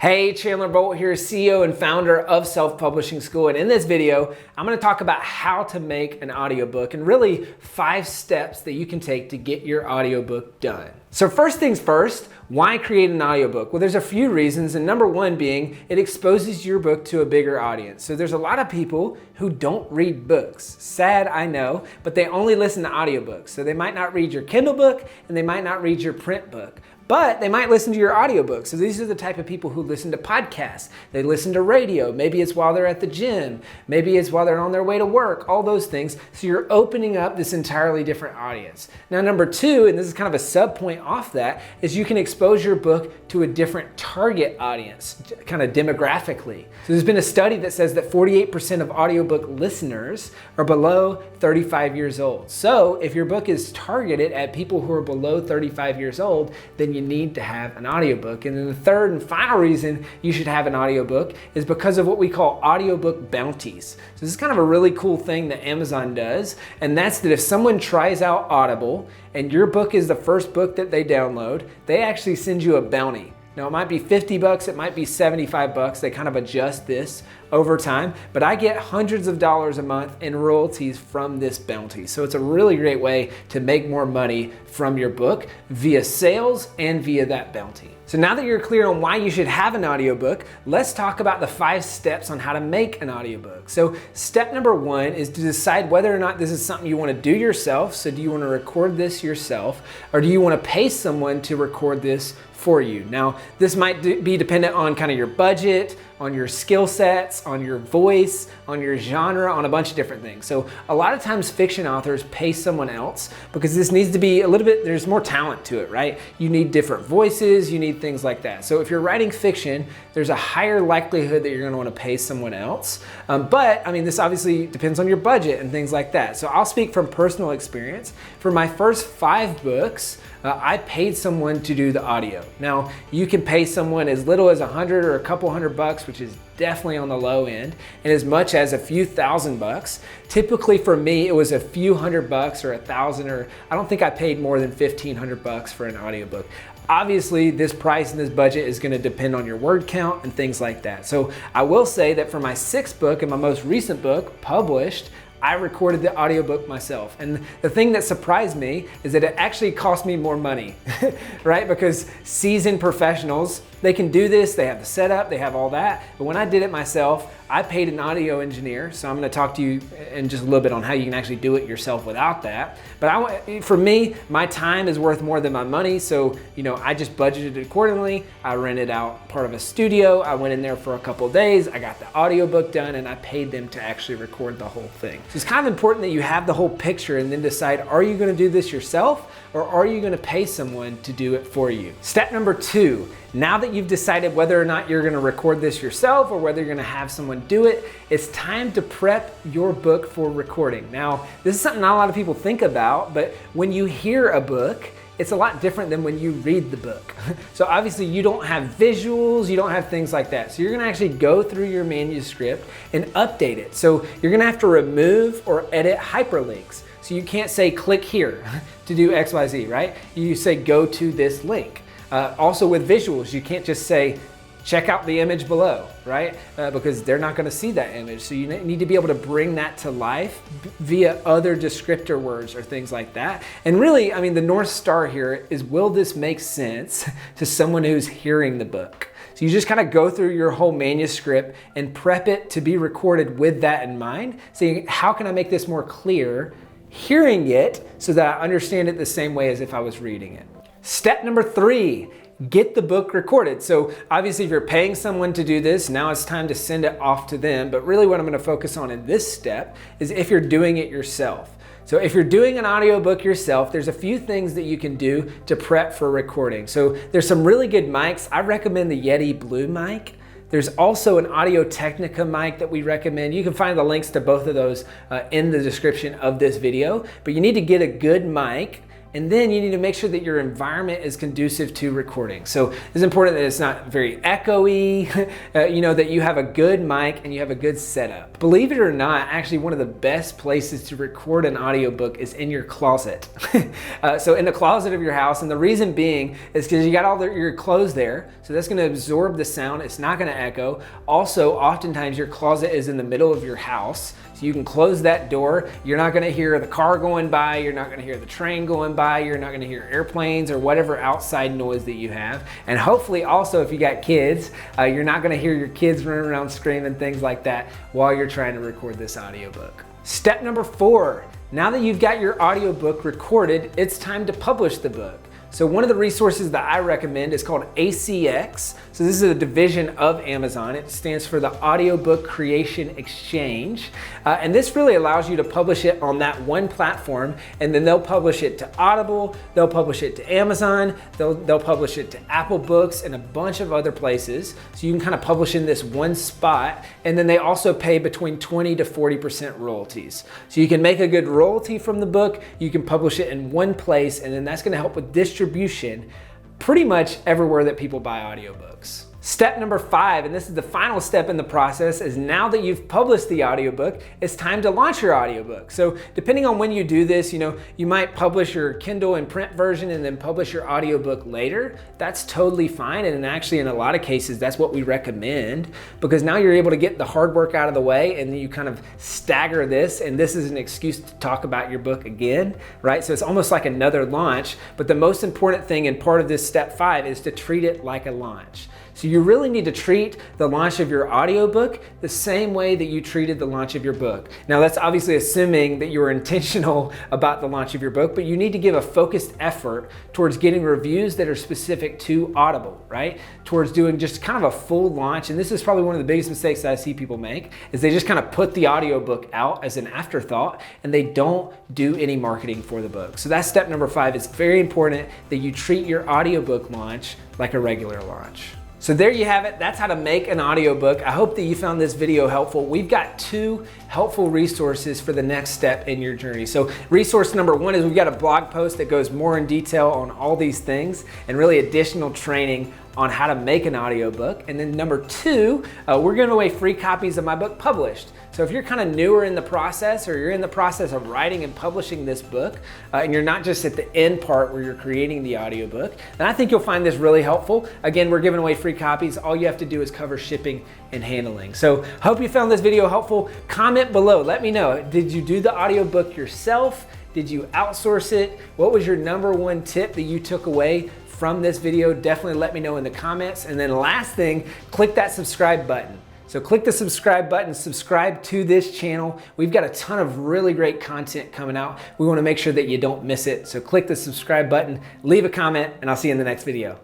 Hey, Chandler Bolt here, CEO and founder of Self-Publishing School. And in this video, I'm going to talk about how to make an audiobook and really 5 steps that you can take to get your audiobook done. So first things first, why create an audiobook? Well, there's a few reasons, and number one being it exposes your book to a bigger audience. So there's a lot of people who don't read books. Sad, I know, but they only listen to audiobooks. So they might not read your Kindle book and they might not read your print book, but they might listen to your audiobook. So these are the type of people who listen to podcasts. They listen to radio. Maybe it's while they're at the gym. Maybe it's while they're on their way to work, all those things. So you're opening up this entirely different audience. Now, number two, and this is kind of a sub point off that, is you can expose your book to a different target audience, kind of demographically. So there's been a study that says that 48% of audiobook listeners are below 35 years old. So if your book is targeted at people who are below 35 years old, then you need to have an audiobook. And then the third and final reason you should have an audiobook is because of what we call audiobook bounties. So this is kind of a really cool thing that Amazon does, and that's that if someone tries out Audible and your book is the first book that they download, they actually send you a bounty. Now it might be 50 bucks, it might be 75 bucks. They kind of adjust this over time, but I get hundreds of dollars a month in royalties from this bounty. So it's a really great way to make more money from your book via sales and via that bounty. So now that you're clear on why you should have an audiobook, let's talk about the 5 steps on how to make an audiobook. So step number 1 is to decide whether or not this is something you want to do yourself. So do you want to record this yourself, or do you want to pay someone to record this for you? Now, this might be dependent on kind of your budget, on your skill sets, on your voice, on your genre, on a bunch of different things. So a lot of times fiction authors pay someone else because this needs to be a little bit, there's more talent to it, right? You need different voices, you need things like that. So if you're writing fiction, there's a higher likelihood that you're gonna wanna pay someone else. But I mean, this obviously depends on your budget and things like that. So I'll speak from personal experience. For my first 5 books, I paid someone to do the audio. Now, you can pay someone as little as $100 or a couple $100, which is definitely on the low end, and as much as a few $1,000. Typically for me, it was a few $100 or $1,000, or I don't think I paid more than $1,500 for an audiobook. Obviously, this price and this budget is going to depend on your word count and things like that. So I will say that for my 6th book and my most recent book published, I recorded the audiobook myself. And the thing that surprised me is that it actually cost me more money, right? Because seasoned professionals, they can do this, they have the setup, they have all that. But when I did it myself, I paid an audio engineer. So I'm gonna talk to you in just a little bit on how you can actually do it yourself without that. But for me, my time is worth more than my money. So, I just budgeted accordingly. I rented out part of a studio. I went in there for a couple of days. I got the audiobook done and I paid them to actually record the whole thing. So it's kind of important that you have the whole picture and then decide, are you gonna do this yourself or are you gonna pay someone to do it for you? Step number 2, now that you've decided whether or not you're gonna record this yourself or whether you're gonna have someone do it, it's time to prep your book for recording. Now, this is something not a lot of people think about, but when you hear a book, it's a lot different than when you read the book. So obviously you don't have visuals, you don't have things like that. So you're gonna actually go through your manuscript and update it. So you're gonna have to remove or edit hyperlinks. So you can't say click here to do XYZ, right? You say go to this link. Also with visuals, you can't just say check out the image below, right? Because they're not gonna see that image. So you need to be able to bring that to life via other descriptor words or things like that. And really, I mean, the North Star here is, will this make sense to someone who's hearing the book? So you just kind of go through your whole manuscript and prep it to be recorded with that in mind. Saying, how can I make this more clear hearing it so that I understand it the same way as if I was reading it? Step number 3, get the book recorded. So obviously if you're paying someone to do this, now it's time to send it off to them. But really what I'm gonna focus on in this step is if you're doing it yourself. So if you're doing an audiobook yourself, there's a few things that you can do to prep for recording. So there's some really good mics. I recommend the Yeti Blue mic. There's also an Audio-Technica mic that we recommend. You can find the links to both of those in the description of this video. But you need to get a good mic And then you need to make sure that your environment is conducive to recording. So it's important that it's not very echoey, that you have a good mic and you have a good setup. Believe it or not, actually one of the best places to record an audiobook is in your closet. So in the closet of your house, and the reason being is because you got all your clothes there, so that's gonna absorb the sound, it's not gonna echo. Also, oftentimes your closet is in the middle of your house, so you can close that door. You're not gonna hear the car going by, you're not gonna hear the train going by, you're not gonna hear airplanes or whatever outside noise that you have. And hopefully also if you got kids, you're not gonna hear your kids running around screaming, things like that while you're trying to record this audiobook. Step number 4, now that you've got your audiobook recorded, it's time to publish the book. So one of the resources that I recommend is called ACX. So this is a division of Amazon. It stands for the Audiobook Creation Exchange. And this really allows you to publish it on that one platform, and then they'll publish it to Audible, they'll publish it to Amazon, they'll publish it to Apple Books and a bunch of other places. So you can kind of publish in this one spot, and then they also pay between 20 to 40% royalties. So you can make a good royalty from the book, you can publish it in one place, and then that's gonna help with distribution pretty much everywhere that people buy audiobooks. Step number 5, and this is the final step in the process, is now that you've published the audiobook, it's time to launch your audiobook. So depending on when you do this, you might publish your Kindle and print version and then publish your audiobook later. That's totally fine. And actually in a lot of cases, that's what we recommend, because now you're able to get the hard work out of the way and then you kind of stagger this, and this is an excuse to talk about your book again, right? So it's almost like another launch, but the most important thing and part of this step 5 is to treat it like a launch. So you really need to treat the launch of your audiobook the same way that you treated the launch of your book. Now that's obviously assuming that you were intentional about the launch of your book, but you need to give a focused effort towards getting reviews that are specific to Audible, right? Towards doing just kind of a full launch. And this is probably one of the biggest mistakes that I see people make, is they just kind of put the audiobook out as an afterthought and they don't do any marketing for the book. So that's step number 5. It's very important that you treat your audiobook launch like a regular launch. So there you have it. That's how to make an audiobook. I hope that you found this video helpful. We've got 2 helpful resources for the next step in your journey. So resource number 1 is we've got a blog post that goes more in detail on all these things and really additional training on how to make an audiobook. And then number 2, we're giving away free copies of my book Published. So if you're kind of newer in the process, or you're in the process of writing and publishing this book, and you're not just at the end part where you're creating the audiobook, then I think you'll find this really helpful. Again, we're giving away free copies. All you have to do is cover shipping and handling. So hope you found this video helpful. Comment below, let me know. Did you do the audiobook yourself? Did you outsource it? What was your number 1 tip that you took away from this video? Definitely let me know in the comments. And then last thing, click that subscribe button. So click the subscribe button, subscribe to this channel. We've got a ton of really great content coming out. We want to make sure that you don't miss it. So click the subscribe button, leave a comment, and I'll see you in the next video.